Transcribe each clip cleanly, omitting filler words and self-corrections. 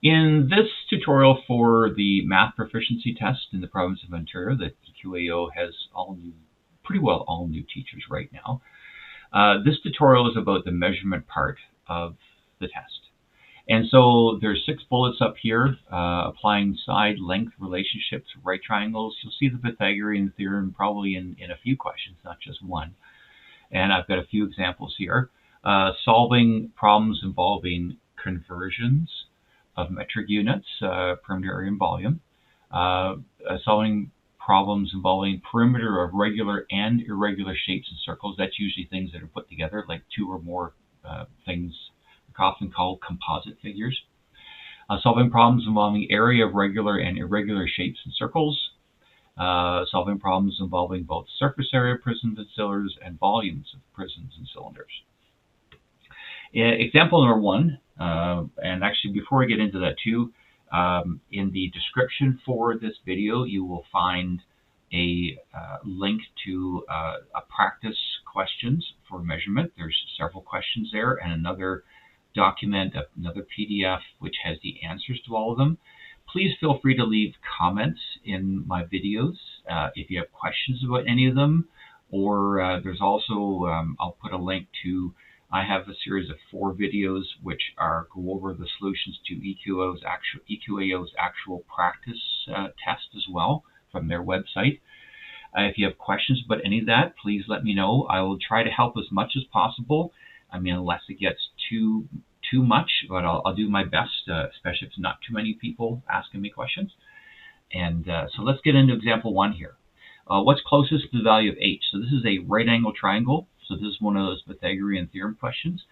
In this tutorial for the math proficiency test in the province of Ontario, that EQAO has pretty well all new teachers right now. This tutorial is about the measurement part of the test. And so there's 6 bullets up here, applying side length relationships, right triangles. You'll see the Pythagorean theorem probably in a few questions, not just one. And I've got a few examples here. Solving problems involving conversions of metric units, perimeter, area, and volume. Solving problems involving perimeter of regular and irregular shapes and circles. That's usually things that are put together, like 2 or more things, often called composite figures. Solving problems involving area of regular and irregular shapes and circles. Solving problems involving both surface area of prisms and cylinders and volumes of prisms and cylinders. Example number 1, and actually before I get into that too, in the description for this video you will find a link to a practice questions for measurement. There's several questions there, and another document, another PDF which has the answers to all of them. Please feel free to leave comments in my videos if you have questions about any of them, or there's also, I'll put a link to, I have a series of 4 videos which go over the solutions to EQAO's actual practice test as well from their website. If you have questions about any of that, please let me know. I will try to help as much as possible. I mean, unless it gets too much, but I'll do my best, especially if it's not too many people asking me questions. And so let's get into example 1 here. What's closest to the value of h? So this is a right angle triangle. So this is one of those Pythagorean theorem questions.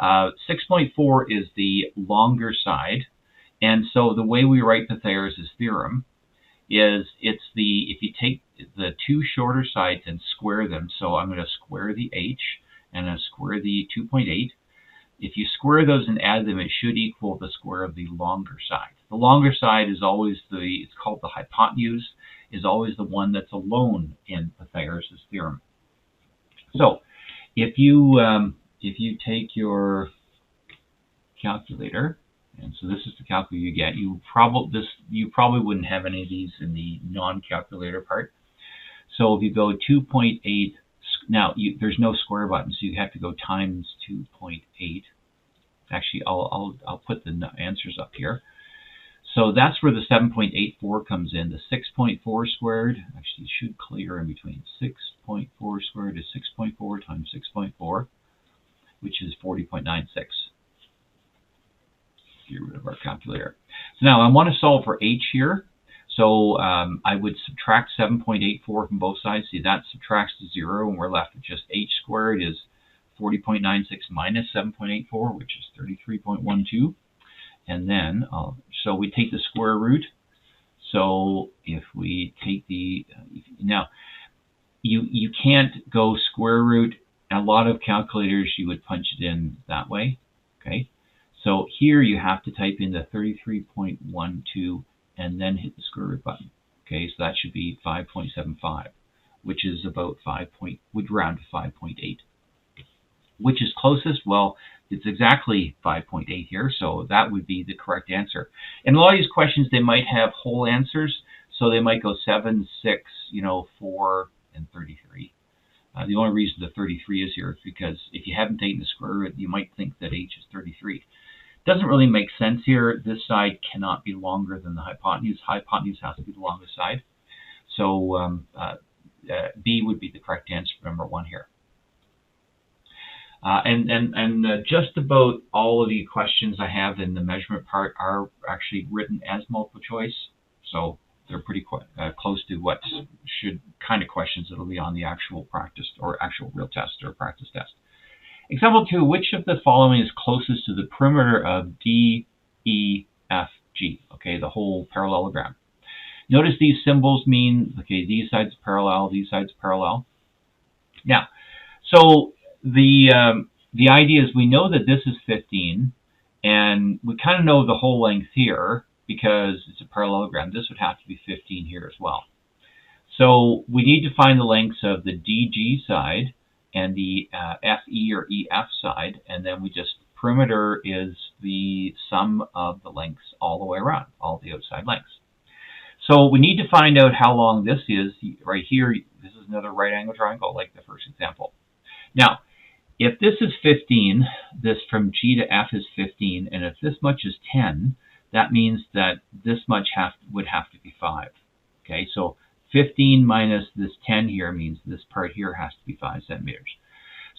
6.4 is the longer side. And so the way we write Pythagoras' theorem is if you take the 2 shorter sides and square them. So I'm going to square the h and I square the 2.8. If you square those and add them, it should equal the square of the longer side. The longer side is always it's called the hypotenuse, is always the one that's alone in Pythagoras' theorem. So if you take your calculator, and so this is the calculator you get, you probably wouldn't have any of these in the non-calculator part. So if you go 2.8, now there's no square button, so you have to go times 2.8. Actually, I'll put the answers up here. So that's where the 7.84 comes in. The 6.4 squared, actually should clear in between. 6.4 squared is 6.4 times 6.4, which is 40.96. Get rid of our calculator. So now I want to solve for h here. So I would subtract 7.84 from both sides. See, that subtracts to 0, and we're left with just h squared is 40.96 minus 7.84, which is 33.12. And then, so we take the square root. So if we take now, you can't go square root. A lot of calculators, you would punch it in that way. Okay. So here you have to type in the 33.12 and then hit the square root button. Okay, so that should be 5.75, which is about would round to 5.8. Which is closest? Well, it's exactly 5.8 here, so that would be the correct answer. In a lot of these questions, they might have whole answers, so they might go 7, 6, 4, and 33. The only reason the 33 is here is because if you haven't taken the square root, you might think that h is 33. Doesn't really make sense here. This side cannot be longer than the hypotenuse. Hypotenuse has to be the longest side. So B would be the correct answer for number 1 here. Just about all of the questions I have in the measurement part are actually written as multiple choice. So they're pretty close to what kind of questions that'll be on the actual practice or actual real test or practice test. Example 2, which of the following is closest to the perimeter of D, E, F, G? Okay, the whole parallelogram. Notice these symbols mean, okay, these sides parallel, these sides parallel. Now, so the idea is we know that this is 15, and we kind of know the whole length here because it's a parallelogram. This would have to be 15 here as well. So we need to find the lengths of the DG side and the FE or EF side, and then we just perimeter is the sum of the lengths all the way around, all the outside lengths. So we need to find out how long this is. Right here, this is another right angle triangle like the first example. Now, if this is 15, this from G to F is 15, and if this much is 10, that means that this much would have to be 5. Okay, so 15 minus this 10 here means this part here has to be 5 centimeters.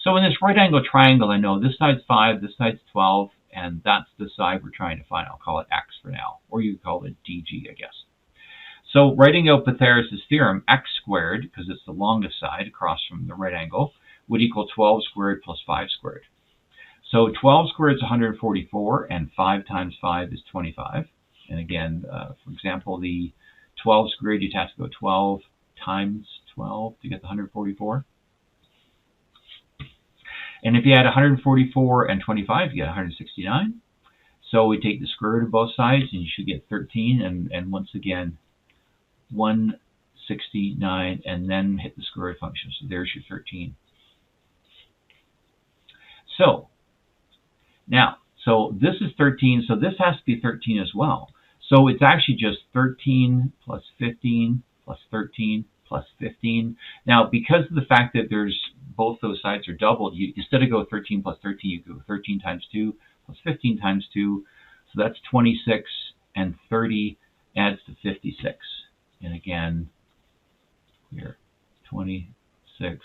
So in this right angle triangle, I know this side's 5, this side's 12, and that's the side we're trying to find. I'll call it X for now, or you could call it DG, I guess. So writing out Pythagorean theorem, x squared, because it's the longest side across from the right angle, would equal 12 squared plus 5 squared. So 12 squared is 144, and 5 times 5 is 25. And again, for example, the 12 squared, you'd have to go 12 times 12 to get the 144. And if you add 144 and 25, you get 169. So we take the square root of both sides, and you should get 13. And once again, 169, and then hit the square root function. So there's your 13. So now, so this is 13, so this has to be 13 as well. So it's actually just 13 plus 15 plus 13 plus 15. Now, because of the fact that there's both those sides are doubled, you instead of go 13 plus 13, you go 13 times 2 plus 15 times 2. So that's 26, and 30 adds to 56. And again, here, 26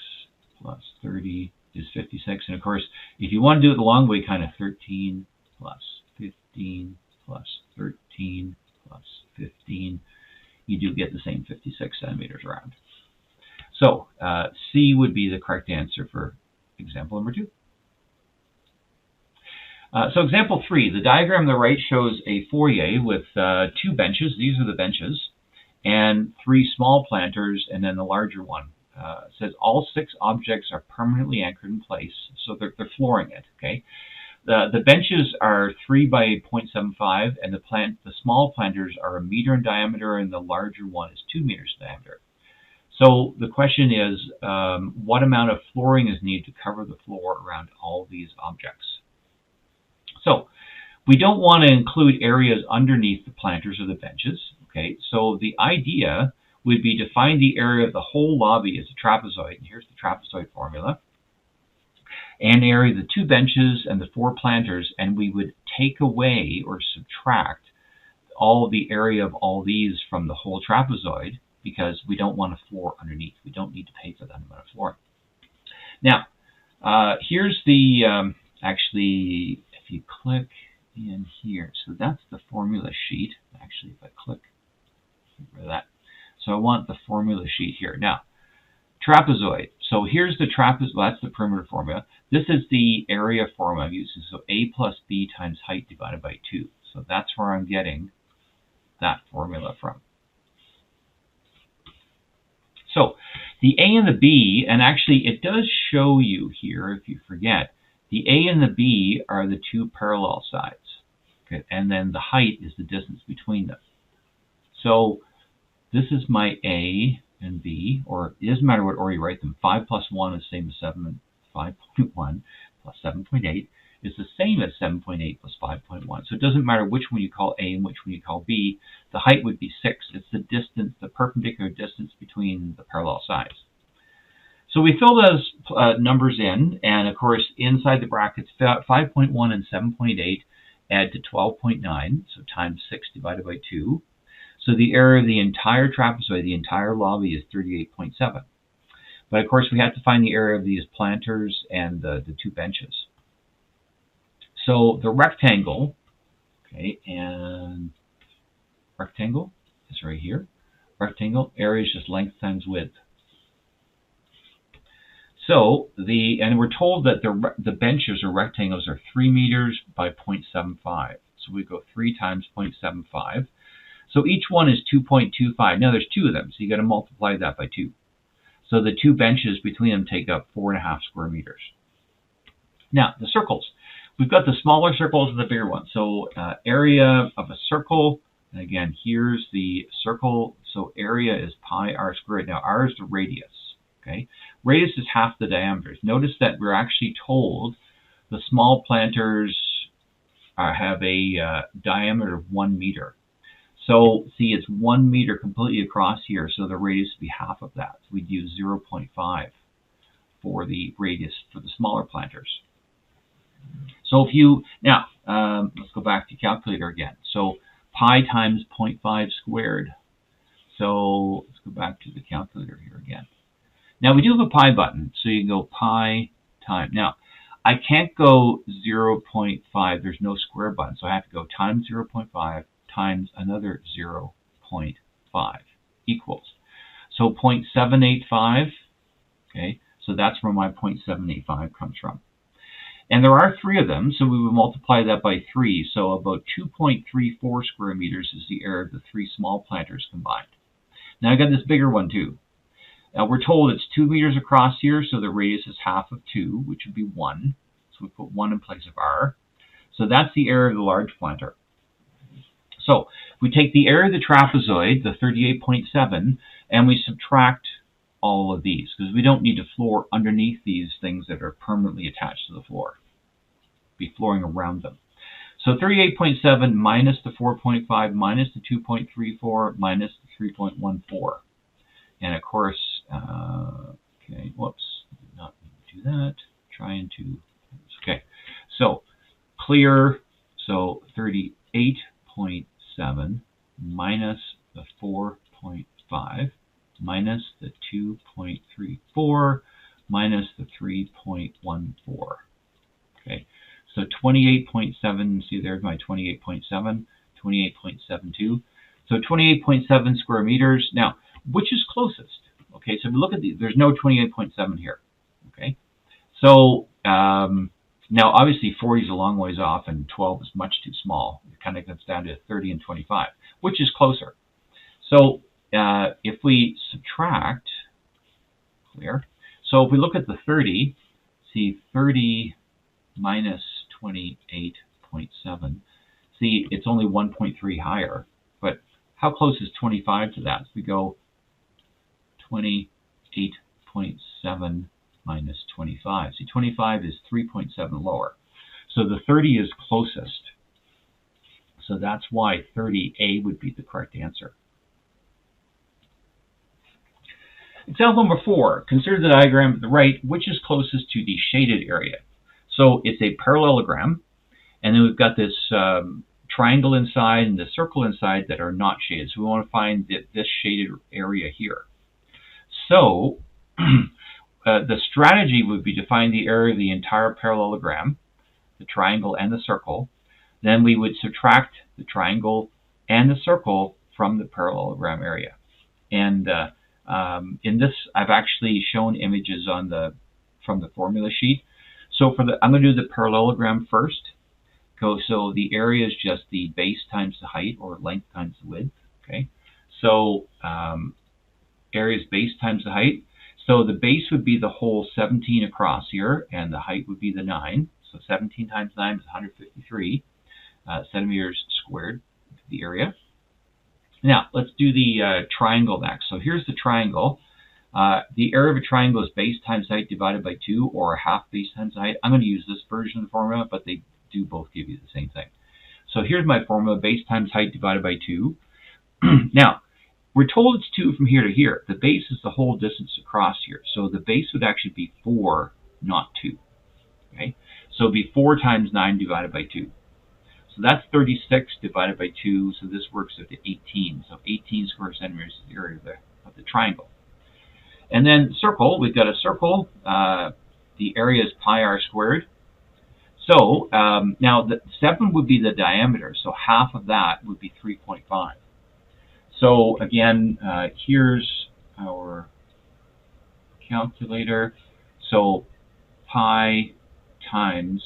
plus 30 is 56. And of course, if you want to do it the long way, kind of 13 plus 15 plus 13 plus 15, you do get the same 56 centimeters around. So C would be the correct answer for example number 2. So example 3, the diagram on the right shows a foyer with 2 benches. These are the benches, and 3 small planters, and then the larger one. It says all 6 objects are permanently anchored in place, so they're flooring it. Okay, the benches are 3 by 0.75, and the small planters are 1 meter in diameter, and the larger one is 2 meters in diameter. So the question is, what amount of flooring is needed to cover the floor around all these objects? So we don't want to include areas underneath the planters or the benches. Okay, so the idea would be to find the area of the whole lobby as a trapezoid, and here's the trapezoid formula, and area of the 2 benches and the 4 planters, and we would take away or subtract all the area of all these from the whole trapezoid, because we don't want a floor underneath. We don't need to pay for that amount of flooring. Now, here's the, actually, if you click in here, so that's the formula sheet. Actually, if I click, get rid of that. So I want the formula sheet here. Now, trapezoid. So here's the trapezoid. Well, that's the perimeter formula. This is the area formula I'm using. So A plus B times height divided by 2. So that's where I'm getting that formula from. So the A and the B, and actually it does show you here, if you forget, the A and the B are the 2 parallel sides. Okay, and then the height is the distance between them. So this is my A and B, or it doesn't matter what order you write them. 5 plus 1 is the same as 5.1 plus 7.8 is the same as 7.8 plus 5.1. So it doesn't matter which one you call A and which one you call B. The height would be 6. It's the distance, the perpendicular distance between the parallel sides. So we fill those numbers in, and of course inside the brackets 5.1 and 7.8 add to 12.9, so times 6 divided by 2. So the area of the entire trapezoid, the entire lobby, is 38.7. But of course we have to find the area of these planters and the 2 benches. So the rectangle, okay, and rectangle is right here. Rectangle area is just length times width. So and we're told that the benches or rectangles are 3 meters by 0.75. So we go 3 times 0.75. So each one is 2.25. Now there's 2 of them, so you got to multiply that by 2. So the 2 benches between them take up 4.5 square meters. Now the circles. We've got the smaller circles and the bigger ones. So area of a circle, and again, here's the circle. So area is pi r squared. Now r is the radius. Okay, radius is half the diameter. Notice that we're actually told the small planters have a diameter of 1 meter. So see, it's 1 meter completely across here, so the radius would be half of that. So we'd use 0.5 for the radius for the smaller planters. So if you, now, let's go back to calculator again. So pi times 0.5 squared. So let's go back to the calculator here again. Now we do have a pi button, so you can go pi times. Now, I can't go 0.5, there's no square button, so I have to go times 0.5 times another 0.5 equals. So 0.785, okay, so that's where my 0.785 comes from. And there are 3 of them, so we would multiply that by 3. So about 2.34 square meters is the area of the 3 small planters combined. Now I got this bigger one too. Now we're told it's 2 meters across here, so the radius is half of 2, which would be 1. So we put 1 in place of r. So that's the area of the large planter. So if we take the area of the trapezoid, the 38.7, and we subtract all of these, because we don't need to floor underneath these things that are permanently attached to the floor. Be flooring around them. So 38.7 minus the 4.5 minus the 2.34 minus the 3.14. And of course, okay, whoops, did not do that. Trying to, okay. So clear, so 38.7 minus the 4.5 minus the 2.34 minus the 3.14. Okay, so 28.7, see there's my 28.7, 28.72. So 28.7 square meters. Now, which is closest? Okay, so if we look at these, there's no 28.7 here. Okay, so now obviously 40 is a long ways off and 12 is much too small. It kind of comes down to 30 and 25, which is closer. So if we subtract, clear. So if we look at the 30, see 30 minus 28.7. See, it's only 1.3 higher, but how close is 25 to that? So we go 28.7 minus 25. See, 25 is 3.7 lower. So the 30 is closest. So that's why 30A would be the correct answer. Example number 4. Consider the diagram at the right, which is closest to the shaded area. So it's a parallelogram, and then we've got this triangle inside and the circle inside that are not shaded. So we want to find this shaded area here. So the strategy would be to find the area of the entire parallelogram, the triangle and the circle. Then we would subtract the triangle and the circle from the parallelogram area. And in this, I've actually shown images on from the formula sheet. So I'm going to do the parallelogram first. So the area is just the base times the height, or length times the width. Okay. So area is base times the height. So the base would be the whole 17 across here, and the height would be the 9. So 17 times 9 is 153 centimeters squared, the area. Now, let's do the triangle next. So here's the triangle. The area of a triangle is base times height divided by 2, or a half base times height. I'm going to use this version of the formula, but they do both give you the same thing. So here's my formula, base times height divided by 2. Now, we're told it's 2 from here to here. The base is the whole distance across here. So the base would actually be 4, not 2. Okay? So it would be 4 times 9 divided by 2. So that's 36 divided by 2, so this works out to 18. So 18 square centimeters is the area of the triangle. And then circle, we've got a circle. The area is pi r squared. So now the 7 would be the diameter, so half of that would be 3.5. So again, here's our calculator. So pi times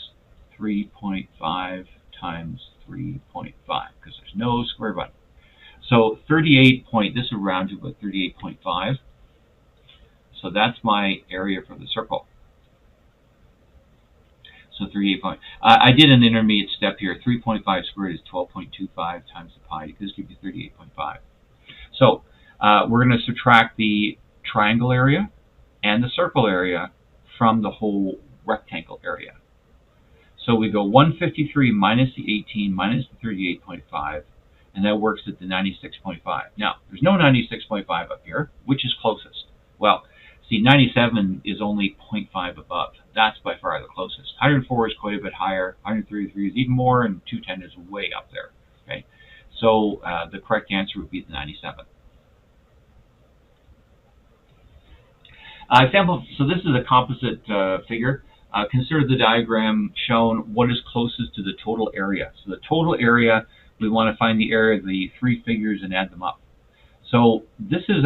3.5 times 3.5, because there's no square button. So 38 point, this will round to about 38.5. So that's my area for the circle. So 38 point. I did an intermediate step here. 3.5 squared is 12.25 times the pi. This gives you 38.5. So we're going to subtract the triangle area and the circle area from the whole rectangle area. So we go 153 minus the 18 minus the 38.5, and that works at the 96.5. Now, there's no 96.5 up here. Which is closest? Well, see, 97 is only 0.5 above. That's by far the closest. 104 is quite a bit higher. 133 is even more, and 210 is way up there. Okay, so the correct answer would be the 97. Example. So this is a composite figure. Consider the diagram shown. What is closest to the total area? So the total area, we want to find the area of the three figures and add them up. So this is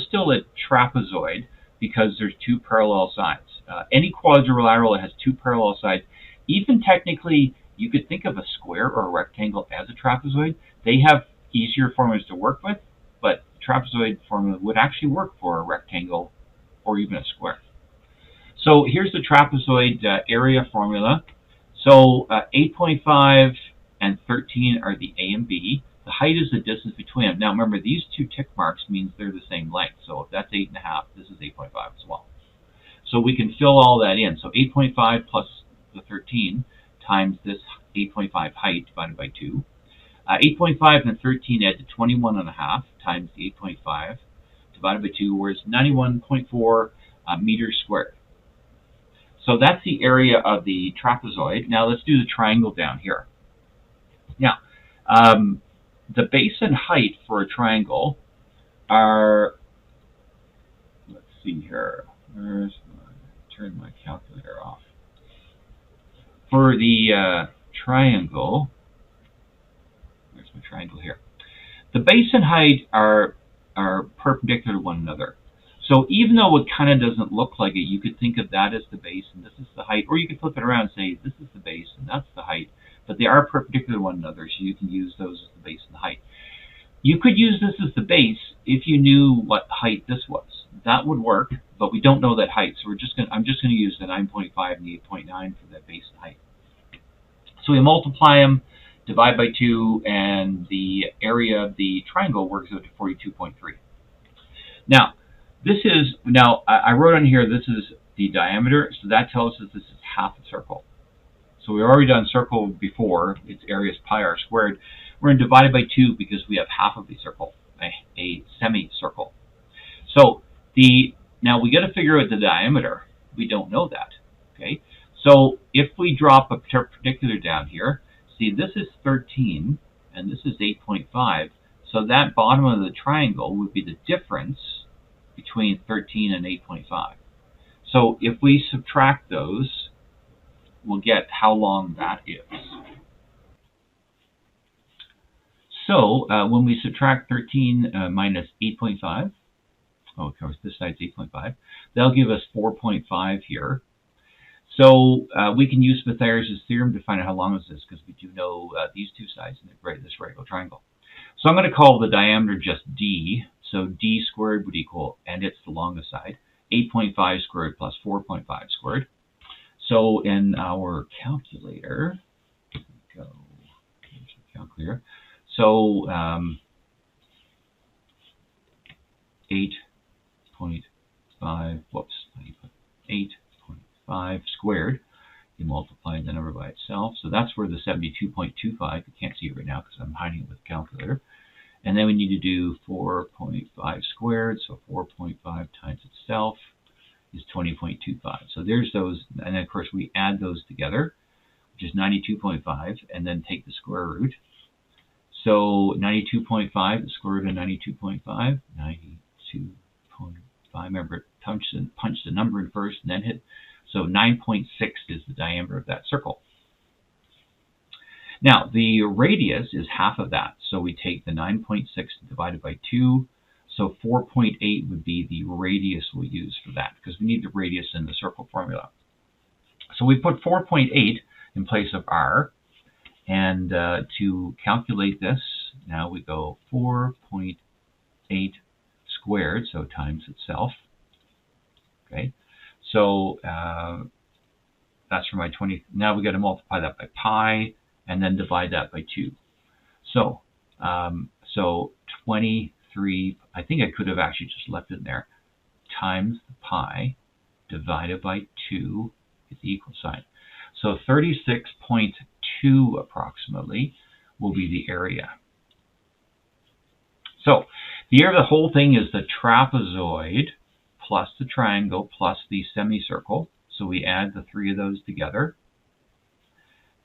still a trapezoid because there's two parallel sides. Any quadrilateral that has two parallel sides, even technically, you could think of a square or a rectangle as a trapezoid. They have easier formulas to work with, but trapezoid formula would actually work for a rectangle or even a square. So here's the trapezoid area formula. So 8.5 and 13 are the A and B. The height is the distance between them. Now remember, these two tick marks means they're the same length. So if that's 8.5, this is 8.5 as well. So we can fill all that in. So 8.5 plus the 13 times this 8.5 height divided by 2. 8.5 and 13 add to 21.5 times the 8.5 divided by 2, whereas 91.4 meters squared. So that's the area of the trapezoid. Now let's do the triangle down here. Now, the base and height for a triangle are, let's see here, turn my calculator off. For the triangle, where's my triangle here? The base and height are perpendicular to one another. So even though it kind of doesn't look like it, you could think of that as the base and this is the height, or you could flip it around and say this is the base and that's the height, but they are perpendicular to one another, so you can use those as the base and the height. You could use this as the base if you knew what height this was. That would work, but we don't know that height, so I'm just going to use the 9.5 and the 8.9 for that base and height. So we multiply them, divide by 2, and the area of the triangle works out to 42.3. Now, I wrote on here, this is the diameter, so that tells us this is half a circle. So we've already done circle before, its area is pi r squared. We're going to divide it by 2 because we have half of a circle, a semicircle. So now we got to figure out the diameter. We don't know that. Okay. So if we drop a perpendicular down here, see this is 13 and this is 8.5. So that bottom of the triangle would be the difference between 13 and 8.5. So if we subtract those, we'll get how long that is. So when we subtract 13 minus 8.5, of course this side's 8.5, that'll give us 4.5 here. So we can use Pythagorean theorem to find out how long is this, because we do know these two sides in this regular triangle. So I'm going to call the diameter just d. So d squared would equal, and it's the longest side, 8.5 squared plus 4.5 squared. So in our calculator, here's the calculator. So 8.5 squared, you multiply the number by itself. So that's where the 72.25, you can't see it right now because I'm hiding it with the calculator. And then we need to do 4.5 squared, so 4.5 times itself is 20.25. So there's those, and then of course we add those together, which is 92.5, and then take the square root. So 92.5, the square root of 92.5, 92.5. Remember, punch the number in first and then hit. So 9.6 is the diameter of that circle. Now, the radius is half of that. So we take the 9.6 divided by 2. So 4.8 would be the radius we'll use for that, because we need the radius in the circle formula. So we put 4.8 in place of r. And to calculate this, now we go 4.8 squared, so times itself. Okay, so that's for my 20. Now we got to multiply that by pi, and then divide that by 2. So, so 23. I think I could have actually just left it in there. Times the pi divided by 2 is the equal sign. So 36.2 approximately will be the area. So the area of the whole thing is the trapezoid plus the triangle plus the semicircle. So we add the three of those together.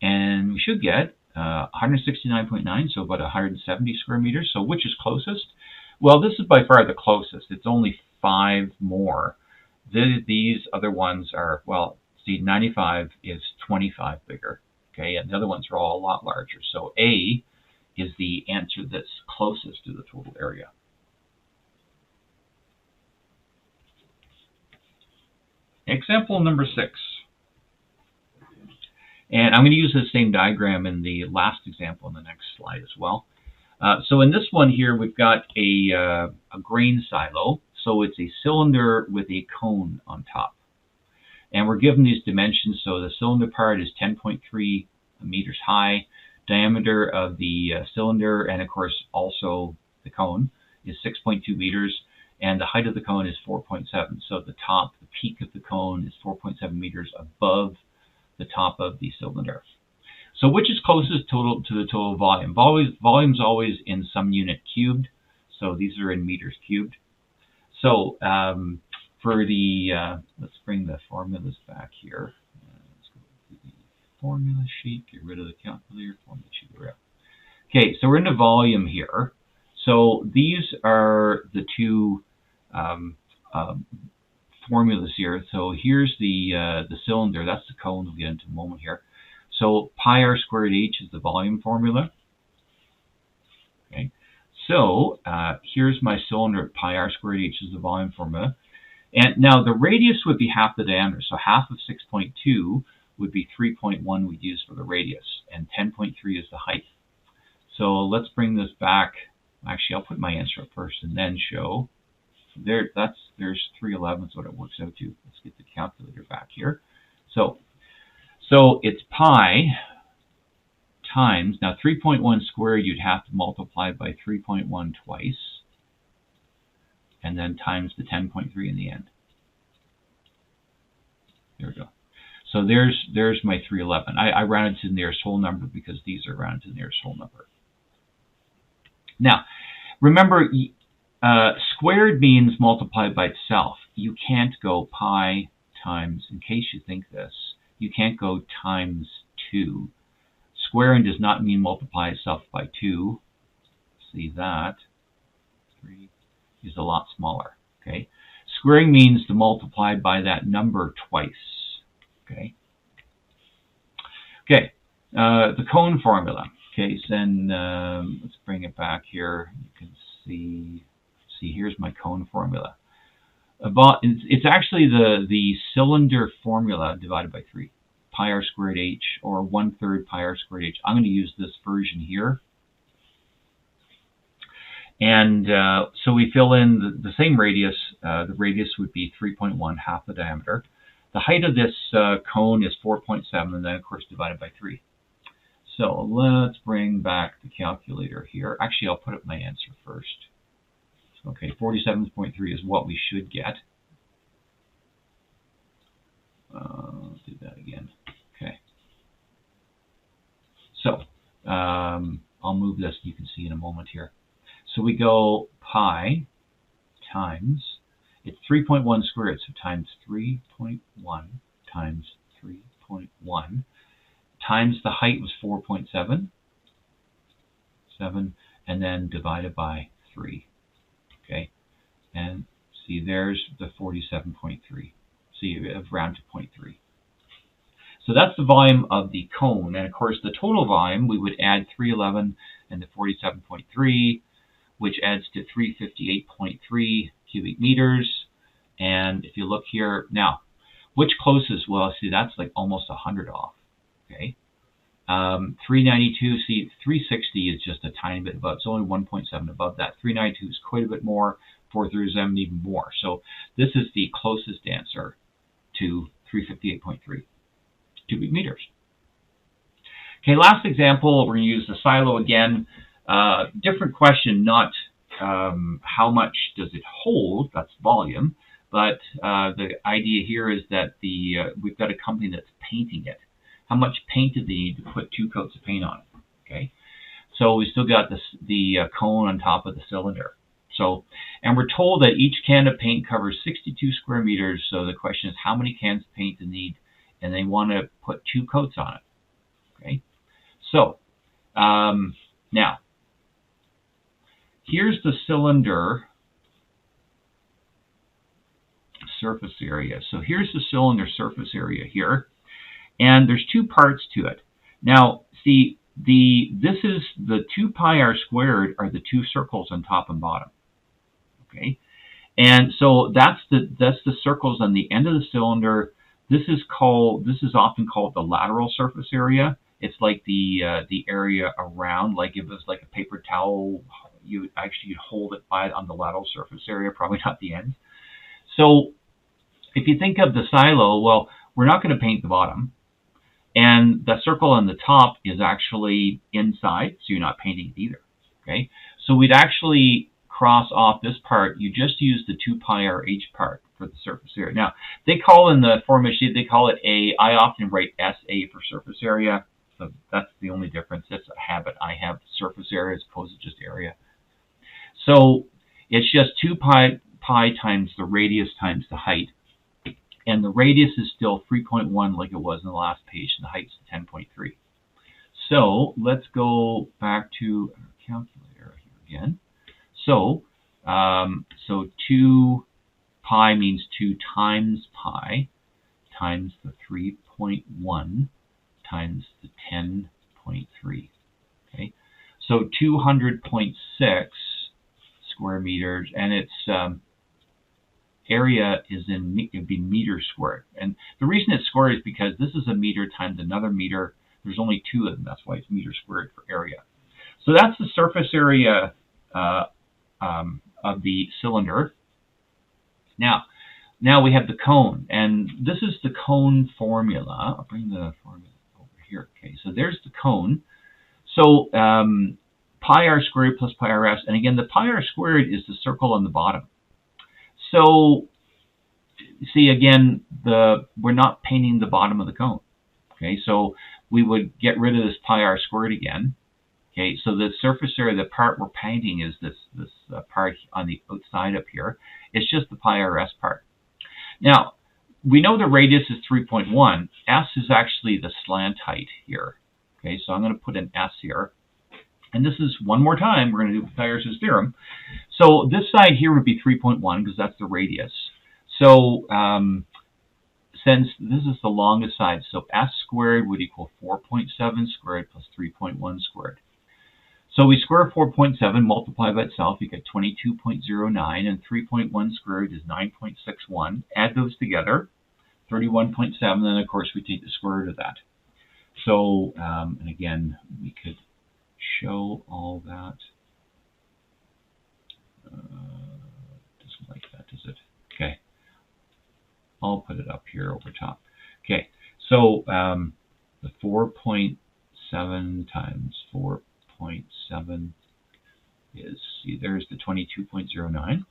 And we should get 169.9, so about 170 square meters. So which is closest? Well, this is by far the closest. It's only 5 more. These other ones are, well, see, 95 is 25 bigger. Okay, and the other ones are all a lot larger. So A is the answer that's closest to the total area. Example number 6. And I'm going to use the same diagram in the last example in the next slide as well. So in this one here, we've got a grain silo. So it's a cylinder with a cone on top. And we're given these dimensions. So the cylinder part is 10.3 meters high. Diameter of the cylinder, and of course also the cone, is 6.2 meters. And the height of the cone is 4.7. So the top, the peak of the cone is 4.7 meters above the top of the cylinder. So which is closest to the total volume? Volume's always in some unit cubed. So these are in meters cubed. So for the, let's bring the formulas back here. Let's go to the formula sheet, get rid of the calculator, formula sheet. Okay, so we're in the volume here. So these are the two formulas here. So here's the cylinder, that's the cone, we'll get into a moment here. So pi r squared h is the volume formula. Okay, so here's my cylinder, pi r squared h is the volume formula. And now the radius would be half the diameter, so half of 6.2 would be 3.1 we'd use for the radius, and 10.3 is the height. So let's bring this back. Actually, I'll put my answer up first and then show. There's 311 is what it works out to. Let's get the calculator back here. So it's pi times, now 3.1 squared you'd have to multiply by 3.1 twice, and then times the 10.3 in the end. There we go. So there's my 311. I rounded to the nearest whole number because these are rounded to the nearest whole number. Now, remember, squared means multiplied by itself. You can't go pi times, in case you think this, you can't go times 2. Squaring does not mean multiply itself by 2. See that? 3 is a lot smaller. Okay. Squaring means to multiply by that number twice. Okay. Okay. The cone formula. Okay. So then let's bring it back here. You can see. Here's my cone formula. It's actually the cylinder formula divided by 3. Pi r squared h, or 1/3 pi r squared h. I'm going to use this version here. And so we fill in the same radius. The radius would be 3.1, half the diameter. The height of this cone is 4.7, and then, of course, divided by 3. So let's bring back the calculator here. Actually, I'll put up my answer first. Okay, 47.3 is what we should get. Let's do that again. Okay. So I'll move this. You can see in a moment here. So we go pi times, it's 3.1 squared, so times 3.1 times 3.1 times the height was 4.7, and then divided by 3. Okay, and see there's the 47.3. So you have round to 0.3. So that's the volume of the cone, and of course the total volume we would add 311 and the 47.3, which adds to 358.3 cubic meters. And if you look here now, which closest? Well, see that's like almost 100 off. Okay. 392, see 360 is just a tiny bit above, it's only 1.7 above that. 392 is quite a bit more, 437 even more. So this is the closest answer to 358.3 cubic meters. Okay, last example, we're going to use the silo again. Different question, not how much does it hold, that's volume, but the idea here is that we've got a company that's painting it. how much paint did they need to put 2 coats of paint on it? Okay, so we still got the cone on top of the cylinder. So, and we're told that each can of paint covers 62 square meters. So the question is, how many cans of paint they need, and they want to put 2 coats on it. Okay, so now here's the cylinder surface area. So here's the cylinder surface area here, and there's 2 parts to it. Now, see, this is the 2 pi r squared are the 2 circles on top and bottom. Okay, and so that's the circles on the end of the cylinder. This is often called the lateral surface area. It's like the area around, like if it was like a paper towel, you'd hold it by on the lateral surface area, probably not the end. So if you think of the silo, well, we're not going to paint the bottom, and the circle on the top is actually inside, so you're not painting it either. Okay, so we'd actually cross off this part. You just use the 2 pi r h part for the surface area. Now, they call in the formula sheet, they call it A. I often write SA for surface area, so that's the only difference. That's a habit I have, surface area as opposed to just area. So it's just 2 pi times the radius times the height. And the radius is still 3.1 like it was in the last page, and the height's 10.3. So let's go back to our calculator here again. So, 2 pi means 2 times pi times the 3.1 times the 10.3. Okay, so 200.6 square meters, and its area is it'd be meters squared. And the reason it's squared is because this is a meter times another meter. There's only 2 of them. That's why it's meters squared for area. So that's the surface area of the cylinder. Now we have the cone, and this is the cone formula. I'll bring the formula over here. Okay, so there's the cone. So pi r squared plus pi r s, and again, the pi r squared is the circle on the bottom. So see, again, we're not painting the bottom of the cone. Okay, so we would get rid of this pi r squared again. Okay, so the surface area, the part we're painting is this part on the outside up here. It's just the pi r s part. Now, we know the radius is 3.1. S is actually the slant height here. Okay, so I'm going to put an S here. And this is, one more time, we're going to do Pythagorean theorem. So this side here would be 3.1 because that's the radius. So since this is the longest side, so S squared would equal 4.7 squared plus 3.1 squared. So we square 4.7, multiply by itself, you get 22.09, and 3.1 squared is 9.61. Add those together, 31.7, and of course we take the square root of that. So, and again, we could show all that. Doesn't like that, does it? Okay. I'll put it up here over top. Okay, so the 4.7 times 4.7 is, see, there's the 22.09.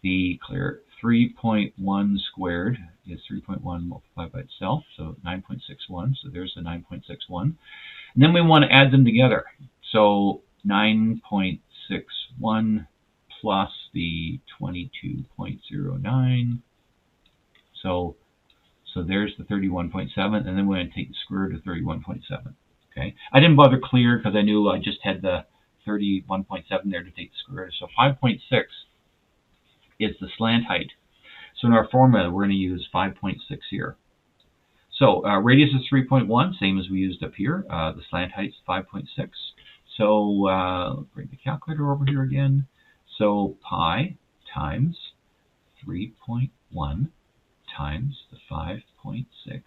The clear 3.1 squared is 3.1 multiplied by itself, so 9.61. So there's the 9.61. And then we want to add them together. So 9.61 plus the 22.09. So there's the 31.7, and then we're going to take the square root of 31.7. Okay, I didn't bother clear because I knew I just had the 31.7 there to take the square root. So 5.6 is the slant height. So in our formula, we're going to use 5.6 here. So radius is 3.1, same as we used up here. The slant height is 5.6. So bring the calculator over here again. So pi times 3.1 times the 5.6.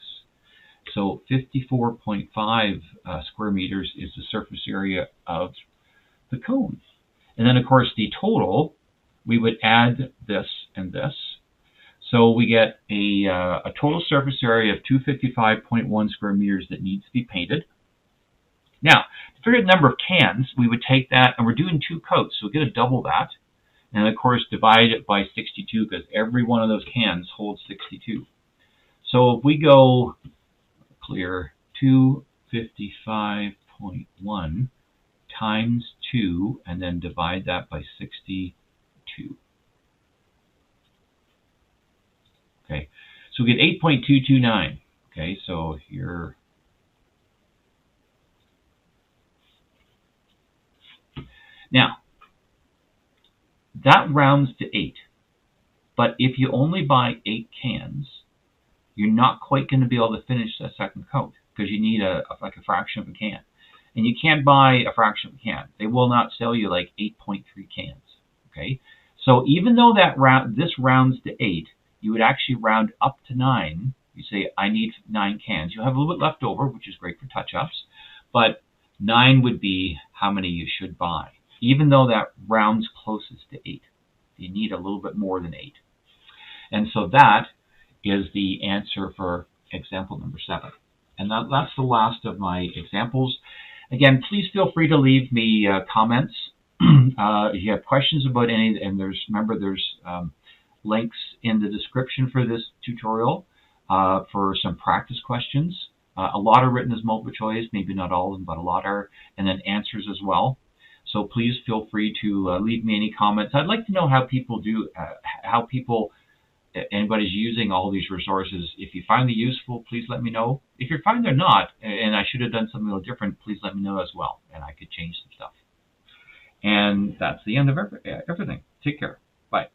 So 54.5 square meters is the surface area of the cone. And then, of course, the total, we would add this and this. So we get a total surface area of 255.1 square meters that needs to be painted. Now, to figure the number of cans, we would take that, and we're doing 2 coats, so we'll get a double that. And, of course, divide it by 62, because every one of those cans holds 62. So if we go clear 255.1 times 2, and then divide that by 62. Okay, so we get 8.229. Okay, so here, now that rounds to 8, but if you only buy 8 cans, you're not quite going to be able to finish that second coat because you need like a fraction of a can. And you can't buy a fraction of a can. They will not sell you like 8.3 cans. Okay, so even though this rounds to 8, you would actually round up to 9. You say, I need 9 cans. You'll have a little bit left over, which is great for touch-ups, but 9 would be how many you should buy, even though that rounds closest to 8. You need a little bit more than 8. And so that is the answer for example number 7. And that's the last of my examples. Again, please feel free to leave me comments. If you have questions about any, and remember there's links in the description for this tutorial for some practice questions. A lot are written as multiple choice, maybe not all of them, but a lot are, and then answers as well. So please feel free to leave me any comments. I'd like to know how people anybody's using all these resources. If you find them useful, please let me know. If you find they're not, and I should have done something a little different, please let me know as well, and I could change some stuff. And that's the end of everything. Take care. Bye.